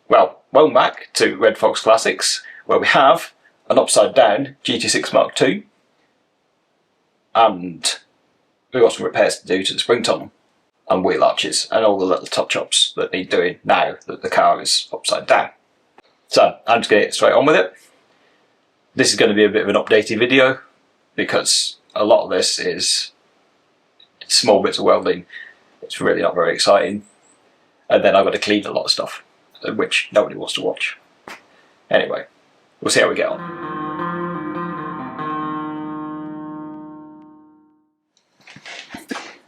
Well, welcome back to Red Fox Classics, where we have an upside down GT6 Mk2, and we've got some repairs to do to the spring tunnel and wheel arches and all the little touch-ups that need doing now that the car is upside down. So I'm just going to get straight on with it. This is going to be a bit of an updated video because a lot of this is small bits of welding. It's really not very exciting, and then I've got to clean a lot of stuff which nobody wants to watch. Anyway, we'll see how we get on.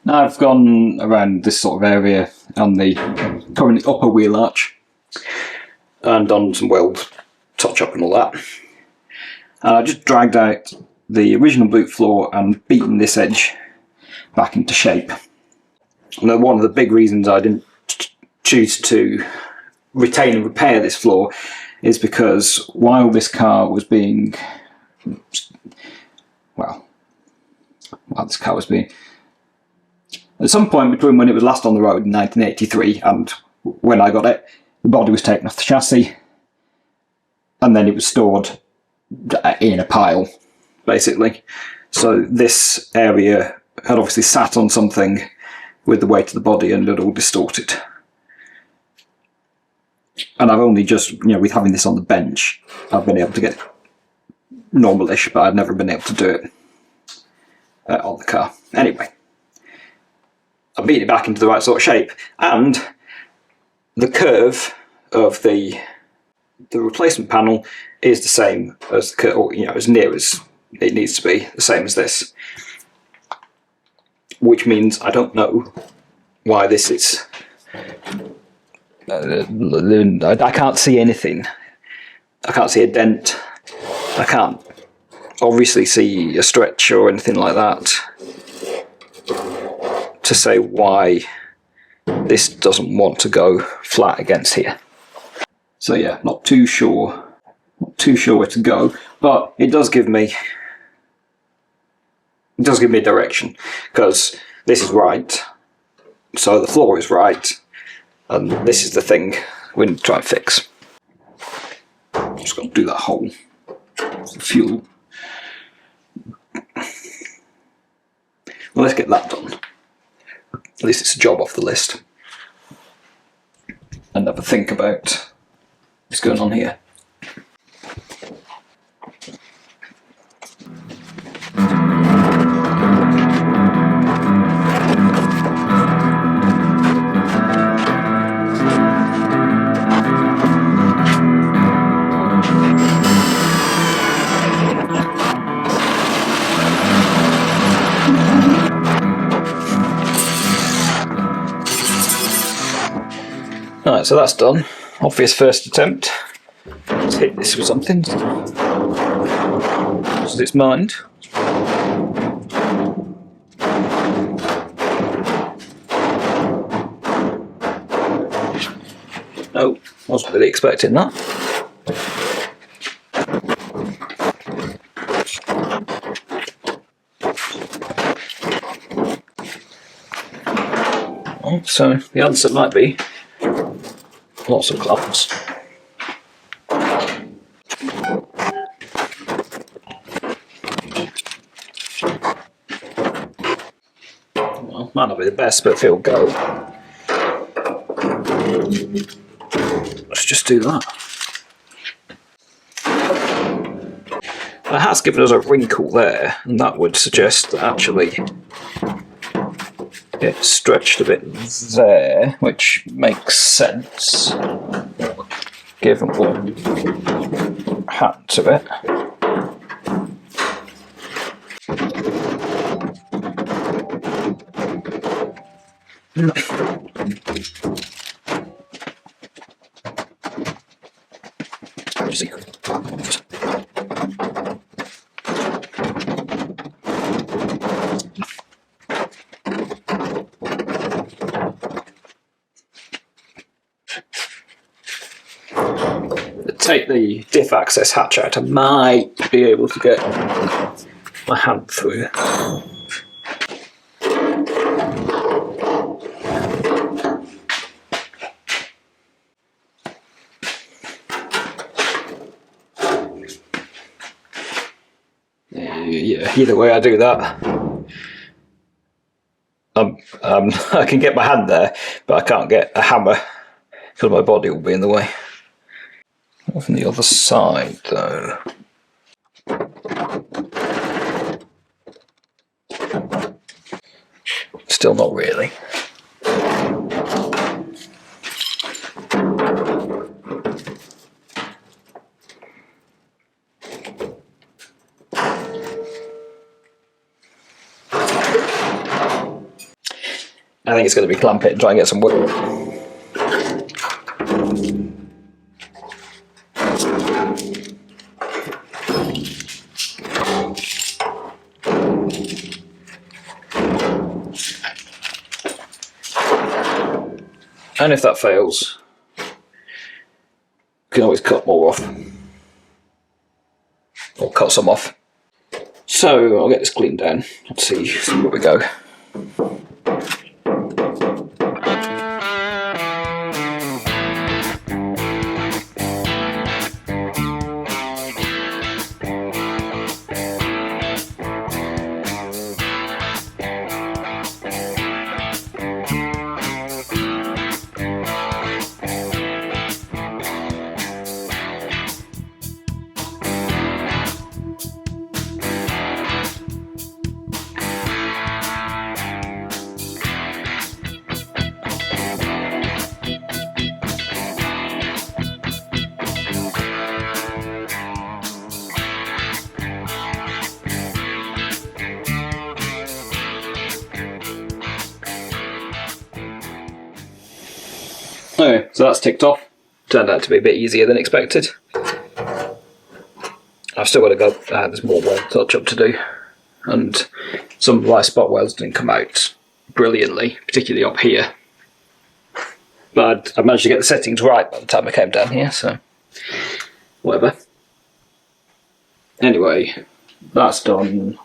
Now I've gone around this sort of area on the currently upper wheel arch and done some weld touch up and all that. And I just dragged out the original boot floor and beaten this edge back into shape. And one of the big reasons I didn't choose to retain and repair this floor is because while this car was being, at some point between when it was last on the road in 1983 and when I got it, the body was taken off the chassis and then it was stored in a pile, basically. So this area had obviously sat on something with the weight of the body and it all distorted. And I've only just, with having this on the bench, I've been able to get it normal-ish, but I've never been able to do it on the car. Anyway, I've beaten it back into the right sort of shape, and the curve of the replacement panel is the same as the curve, or as near as it needs to be, the same as this. Which means I don't know why this is. I can't see anything. I can't see a dent. I can't obviously see a stretch or anything like that to say why this doesn't want to go flat against here. So yeah, not too sure where to go, but it does give me direction, because this is right, so the floor is right, and this is the thing we need to try and fix. Just got to do that hole for fuel. Well, let's get that done. At least it's a job off the list. And have a think about what's going on here. Right, so that's done. Obvious first attempt. Let's hit this with something. Loses its mind. No, wasn't really expecting that. Well, so the answer might be lots of cloths. Well, might not be the best, but if it'll go, let's just do that. It has given us a wrinkle there, and that would suggest that actually it's stretched a bit there, which makes sense given what happened to it. Take the diff access hatch out, I might be able to get my hand through. yeah, either way I do that. I can get my hand there, but I can't get a hammer because my body will be in the way. From the other side though. Still not really. I think it's going to be clamp it and try and get some wood. And if that fails, you can always cut more off. Or cut some off. So I'll get this cleaned down. Let's see where we go. Okay, so that's ticked off. Turned out to be a bit easier than expected. I've still got to go, there's more weld touch up to do. And some of my spot welds didn't come out brilliantly, particularly up here. But I managed to get the settings right by the time I came down here, so whatever. Anyway, that's done.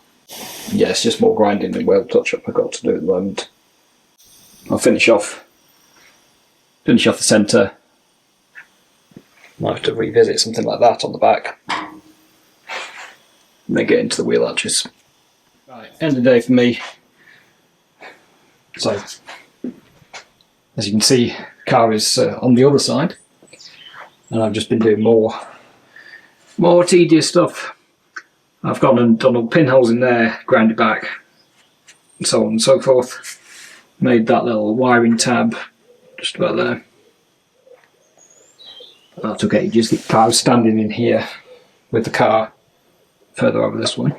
Yeah, it's just more grinding and weld touch up I've got to do at the moment. I'll finish off the centre. Might have to revisit something like that on the back. And then get into the wheel arches. Right, end of the day for me. So, as you can see, the car is on the other side. And I've just been doing more tedious stuff. I've gone and done all pinholes in there, ground it back, and so on and so forth. Made that little wiring tab just about there. That took ages. I was standing in here with the car further over this way.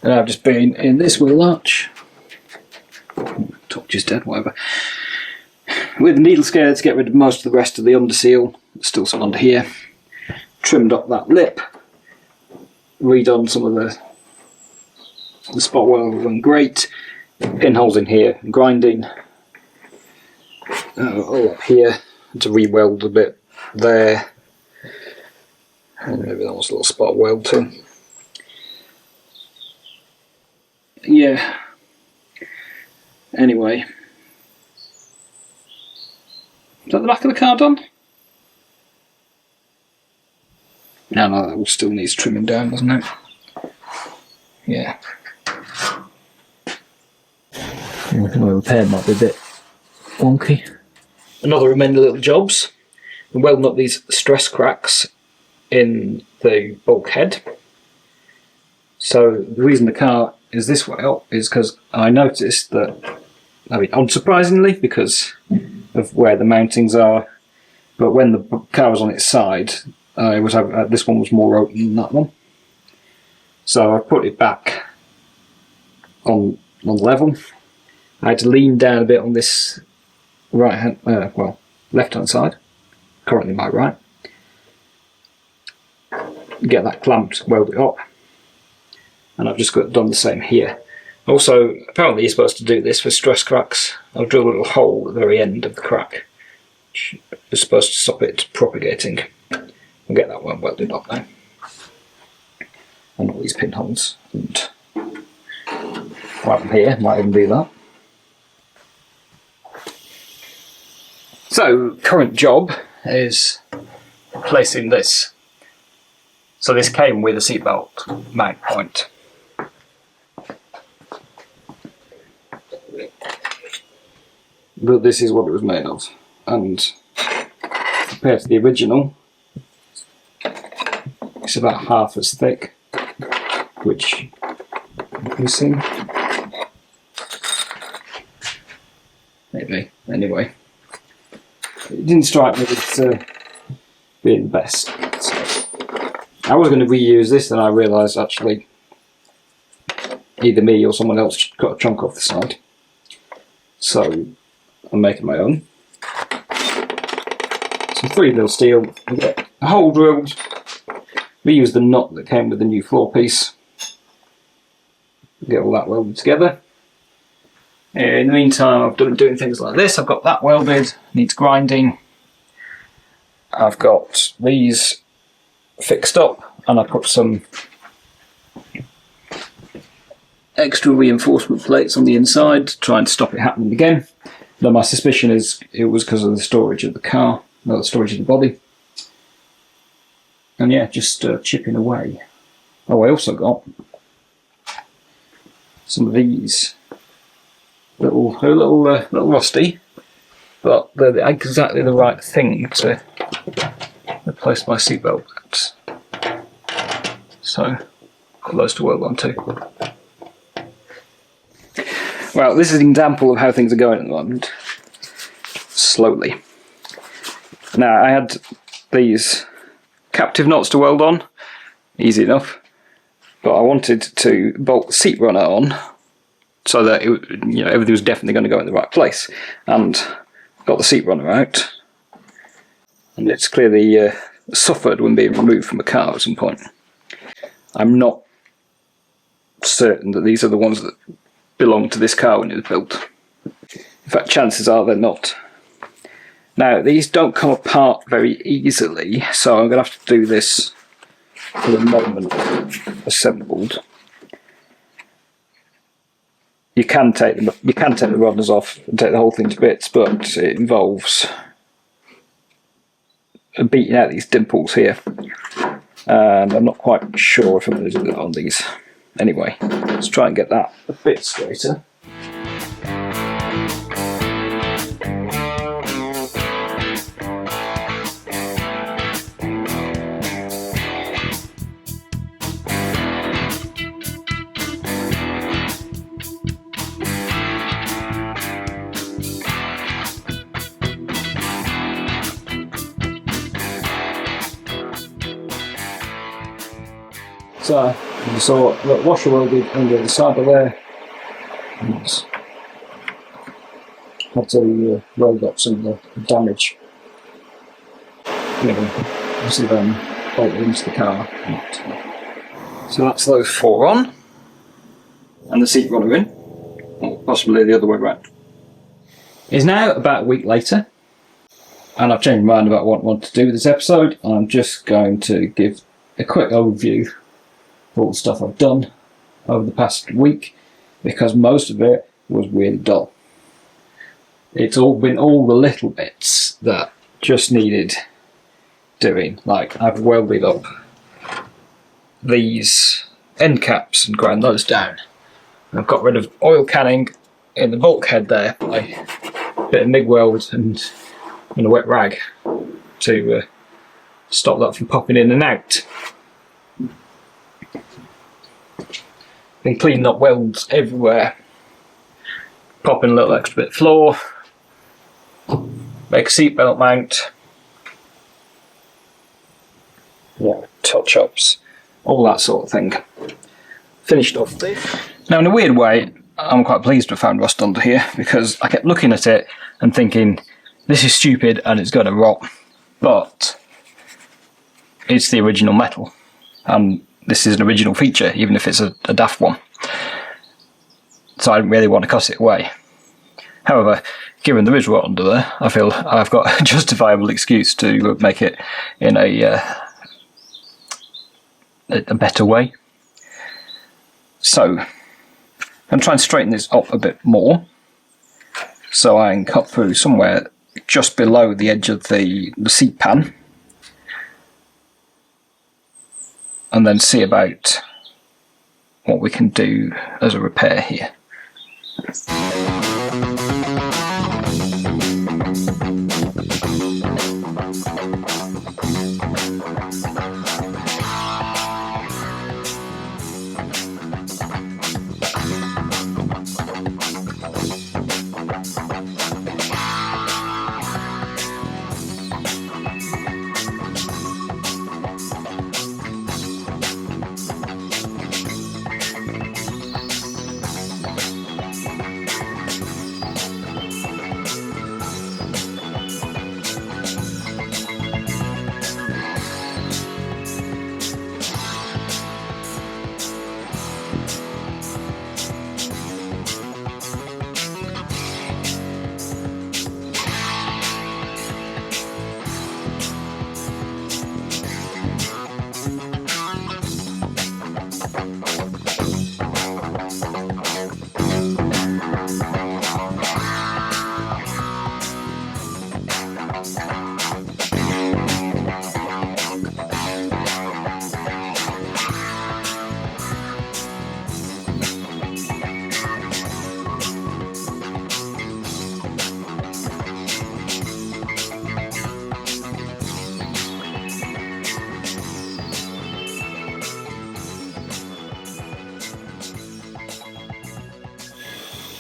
And I've just been in this Wheelarch. Torch is dead, whatever. With the needle scale to get rid of most of the rest of the underseal. There's still some under here. Trimmed up that lip. Redone some of the spot weld and grate. Pinholes in here, grinding. All up here. To re-weld a bit there. And maybe that was a little spot weld too. Yeah. Anyway. Is that the back of the car done? No, that all still needs trimming down, doesn't it? Yeah. The repair might be a bit wonky. Another remaining little jobs. I'm welding up these stress cracks in the bulkhead. So the reason the car is this way up is because I noticed that, I mean, unsurprisingly, because of where the mountings are, but when the car was on its side, this one was more open than that one. So I put it back on level. I had to lean down a bit on this left hand side, currently my right. Get that clamped, weld it up. And I've just done the same here. Also, apparently you're supposed to do this for stress cracks. I've drilled a little hole at the very end of the crack, which is supposed to stop it propagating. I'll get that one welded up now. And all these pinholes. And right from here, might even do that. So, current job is replacing this. So this came with a seatbelt mount point. But this is what it was made of, and compared to the original, it's about half as thick, which you see. Maybe, anyway. It didn't strike me as being the best. So I was going to reuse this, and I realised actually either me or someone else got a chunk off the side. So I'm making my own. Some 3mm steel, we get a hole drilled, reuse the nut that came with the new floor piece, get all that welded together. In the meantime, I've been doing things like this. I've got that welded, needs grinding. I've got these fixed up, and I put some extra reinforcement plates on the inside to try and stop it happening again. Though my suspicion is it was because of the storage of the car, not the storage of the body. And yeah, just chipping away. Oh, I also got some of these. They're a little rusty, but they're exactly the right thing to replace my seatbelt bolts. So, got those to weld on too. Well, this is an example of how things are going at the moment. Slowly. Now, I had these captive knots to weld on, easy enough, but I wanted to bolt the seat runner on so that everything was definitely going to go in the right place. And got the seat runner out, and it's clearly suffered when being removed from a car at some point. I'm not certain that these are the ones that belong to this car when it was built. In fact, chances are they're not. Now, these don't come apart very easily, so I'm going to have to do this for the moment assembled. You can take the runners off and take the whole thing to bits, but it involves beating out these dimples here, and I'm not quite sure if I'm going to do that on these. Anyway, let's try and get that a bit straighter. So you saw the washer welded under the side of there, and had to weld up some of the damage. Obviously then bolted into the car. So that's those four on, and the seat runner in, or possibly the other way around. It's now about a week later, and I've changed my mind about what I want to do with this episode. I'm just going to give a quick overview all the stuff I've done over the past week, because most of it was really dull. It's all been all the little bits that just needed doing. Like, I've welded up these end caps and ground those down. I've got rid of oil canning in the bulkhead there by a bit of MIG weld and a wet rag to stop that from popping in and out. Been cleaning up welds everywhere, popping a little extra bit of floor, make a seatbelt mount, touch-ups, all that sort of thing. Finished off this. Now, in a weird way, I'm quite pleased to have found rust under here, because I kept looking at it and thinking, this is stupid and it's going to rot, but it's the original metal, and this is an original feature, even if it's a daft one. So I didn't really want to cuss it away. However, given there is rot under there, I feel I've got a justifiable excuse to make it in a better way. So I'm trying to straighten this up a bit more, so I can cut through somewhere just below the edge of the seat pan, and then see about what we can do as a repair here.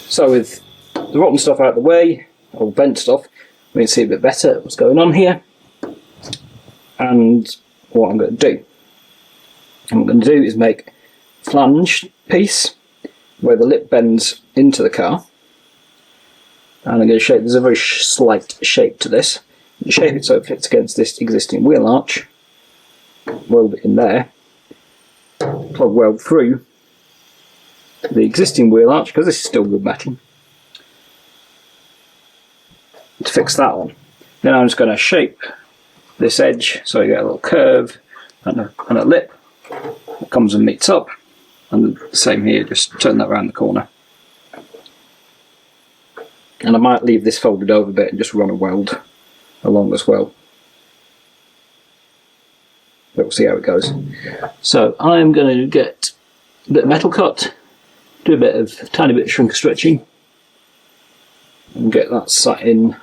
So with the rotten stuff out of the way, or bent stuff, we can see a bit better what's going on here. And what I'm going to do. What I'm going to do is make a flange piece where the lip bends into the car. And I'm going to shape, there's a very slight shape to this. Shape it so it fits against this existing wheel arch. Weld it in there. Plug weld through the existing wheel arch, because this is still good metal, to fix that on. Then I'm just going to shape this edge so you get a little curve and a lip that comes and meets up, and the same here, just turn that around the corner. And I might leave this folded over a bit and just run a weld along as well. But we'll see how it goes. So I'm going to get a bit of metal cut, do a tiny bit of shrink stretching, and get that sat in.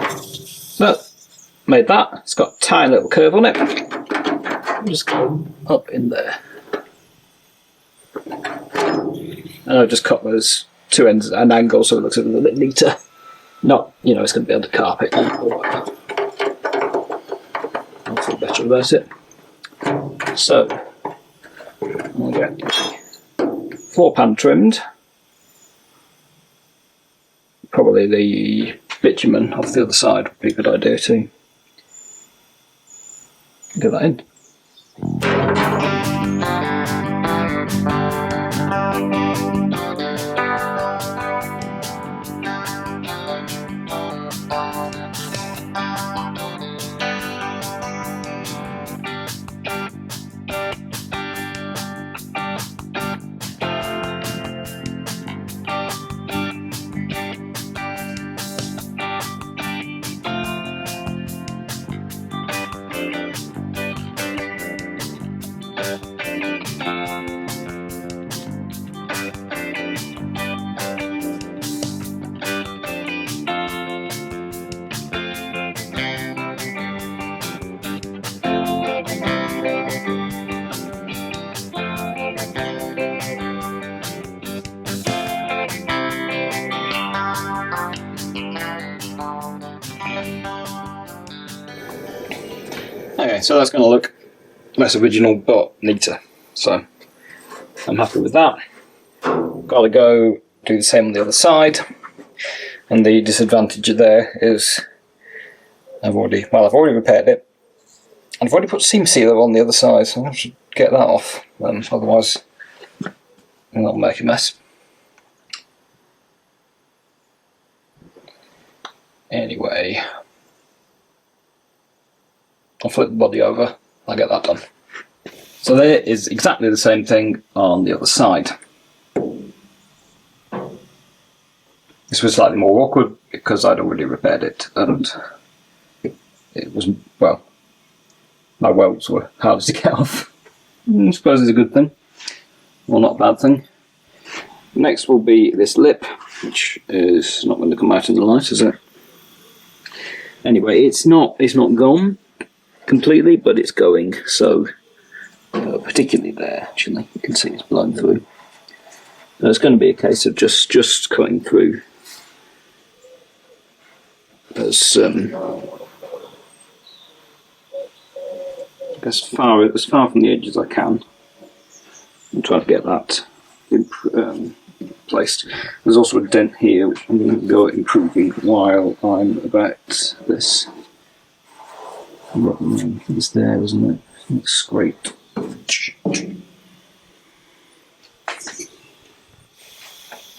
So, made that. It's got a tiny little curve on it. Just go up in there. And I've just cut those two ends at an angle so it looks a little bit neater. Not, you know, it's going to be on the carpet. I'll feel better about it. So, I'll get floor pan trimmed. Probably the bitumen off the other side would be a good idea too. Get that in. Okay, so that's going to look less original but neater, so I'm happy with that. Got to go do the same on the other side, and the disadvantage there is I've already repaired it. I've already put seam sealer on the other side, so I should get that off, otherwise that'll make a mess. Anyway, I'll flip the body over, I'll get that done. So there is exactly the same thing on the other side. This was slightly more awkward because I'd already repaired it, and it was, well, my welds were harder to get off. I suppose it's a good thing, or not a bad thing. Next will be this lip, which is not going to come out in the light, is it? Anyway, it's not gone completely, but it's going. So, particularly there, actually, you can see it's blown through. So it's going to be a case of just cutting through as far from the edge as I can. I'm trying to get that placed. There's also a dent here, which I'm going to go improving while I'm about this. It's there, isn't it? It's scraped.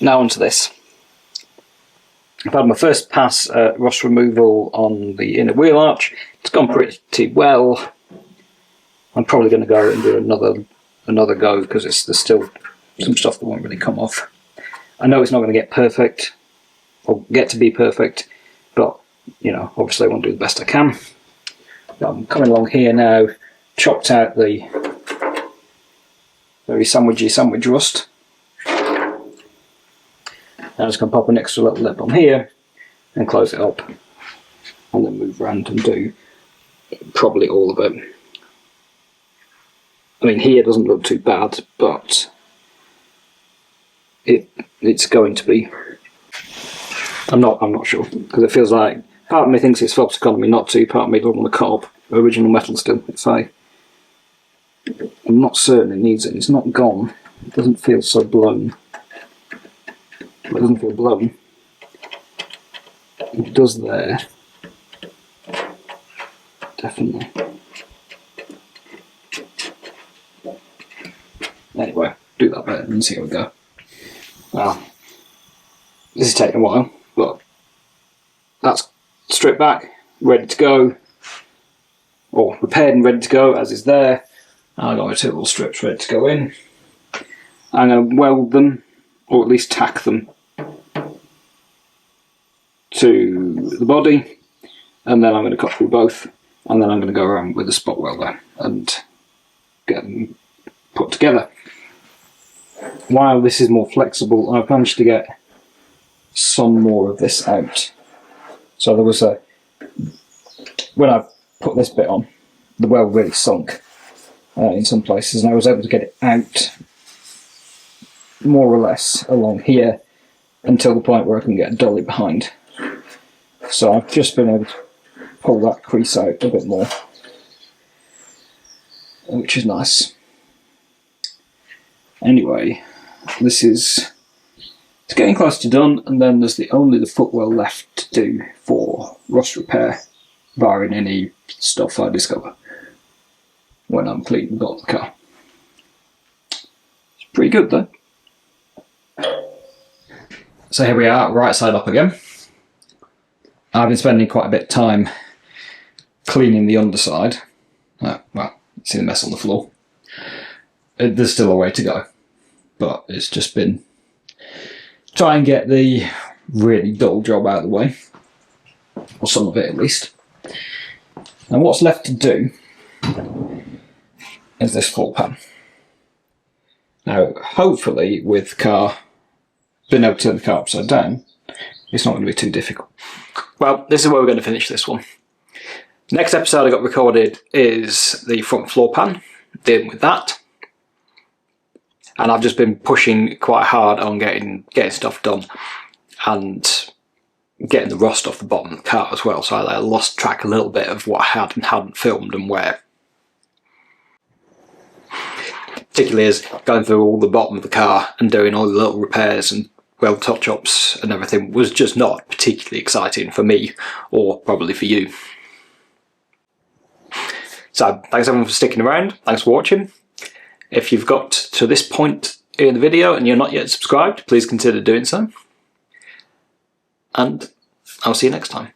Now onto this. I've had my first pass at rust removal on the inner wheel arch. It's gone pretty well. I'm probably going to go and do another go because there's still some stuff that won't really come off. I know it's not going to get perfect, or get to be perfect, but you know, obviously I want to do the best I can. I'm coming along here now, chopped out the very sandwich rust. Now I'm just going to pop an extra little lip on here and close it up, and then move around and do probably all of it. I mean, here doesn't look too bad, but it's going to be. I'm not sure, because it feels like part of me thinks it's false economy not to, part of me doesn't want to cut up original metal still. I'm not certain it needs it. It's not gone. It doesn't feel so blown. It doesn't feel blown. It does there. Definitely. Anyway, do that bit and see how we go. Well, this is taking a while, but that's stripped back, ready to go, or repaired and ready to go, as is there. I've got my two little strips ready to go in. I'm going to weld them, or at least tack them to the body, and then I'm going to cut through both, and then I'm going to go around with a spot welder and get them put together. While this is more flexible, I've managed to get some more of this out. So there was when I put this bit on, the weld really sunk in some places, and I was able to get it out more or less along here until the point where I can get a dolly behind. So I've just been able to pull that crease out a bit more, which is nice. Anyway, it's getting close to done, and then there's only the footwell left to do for rust repair, barring any stuff I discover when I'm cleaning the bottom of the car. It's pretty good though. So here we are, right side up again. I've been spending quite a bit of time cleaning the underside. Well, see the mess on the floor. There's still a way to go, but it's just been try and get the really dull job out of the way, or some of it at least. And what's left to do is this floor pan. Now, hopefully, with being able to turn the car upside down, it's not going to be too difficult. Well, this is where we're going to finish this one. Next episode I got recorded is the front floor pan, dealing with that. And I've just been pushing quite hard on getting stuff done and getting the rust off the bottom of the car as well. So I lost track a little bit of what I had and hadn't filmed and where. Particularly as going through all the bottom of the car and doing all the little repairs and weld touch-ups and everything was just not particularly exciting for me, or probably for you. So thanks everyone for sticking around. Thanks for watching. If you've got to this point in the video and you're not yet subscribed, please consider doing so. And I'll see you next time.